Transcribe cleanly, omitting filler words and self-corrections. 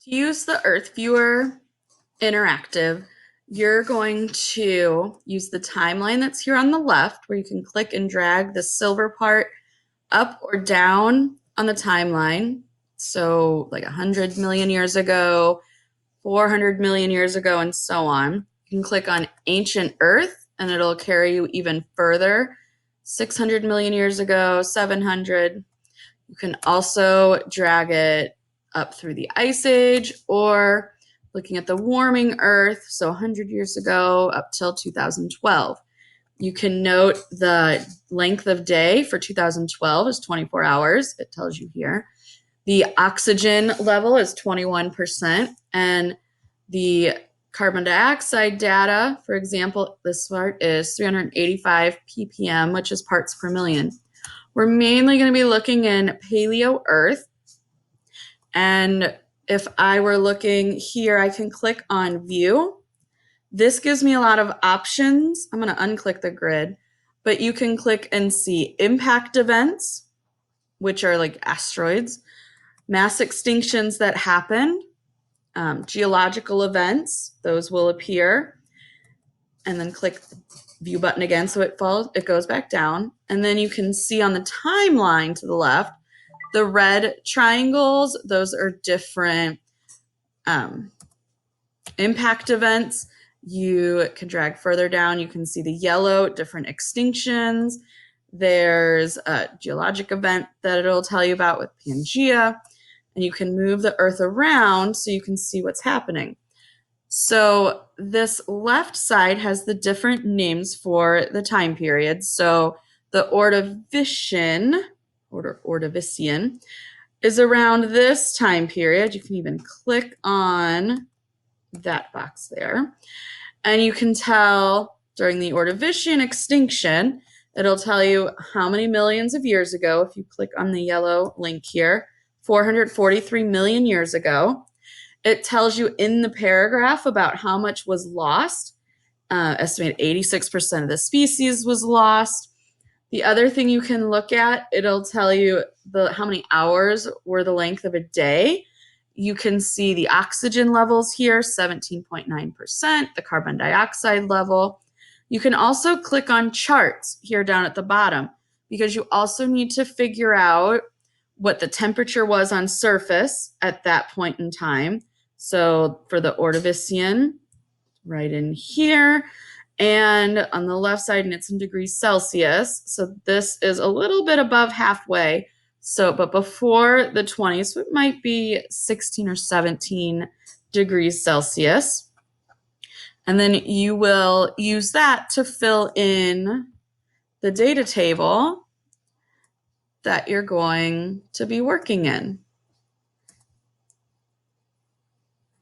To use the EarthViewer Interactive, you're going to use the timeline that's here on the left, where you can click and drag the silver part up or down on the timeline. So like 100 million years ago, 400 million years ago, and so on. You can click on Ancient Earth, and it'll carry you even further. 600 million years ago, 700. You can also drag it up through the Ice Age, or looking at the warming Earth, so 100 years ago up till 2012. You can note the length of day for 2012 is 24 hours. It tells you here. The oxygen level is 21%, and the carbon dioxide data, for example, this part is 385 ppm, which is parts per million. We're mainly going to be looking in Paleo Earth. And if I were looking here, I can click on View. This gives me a lot of options. I'm going to unclick the grid, but you can click and see impact events, which are like asteroids, mass extinctions that happened, geological events, those will appear, and then click the view button again so it goes back down. And then you can see on the timeline to the left, the red triangles, those are different impact events. You can drag further down, you can see the yellow, different extinctions. There's a geologic event that it'll tell you about with Pangea, and you can move the Earth around so you can see what's happening. So this left side has the different names for the time periods. So the Ordovician is around this time period. You can even click on that box there. And you can tell during the Ordovician extinction, it'll tell you how many millions of years ago. If you click on the yellow link here, 443 million years ago. It tells you in the paragraph about how much was lost. Estimated 86% of the species was lost. The other thing you can look at, it'll tell you how many hours were the length of a day. You can see the oxygen levels here, 17.9%, the carbon dioxide level. You can also click on charts here down at the bottom, because you also need to figure out what the temperature was on surface at that point in time. So for the Ordovician, right in here, and on the left side, it's in degrees Celsius. So this is a little bit above halfway. So, but before the 20s, so it might be 16 or 17 degrees Celsius. And then you will use that to fill in the data table that you're going to be working in.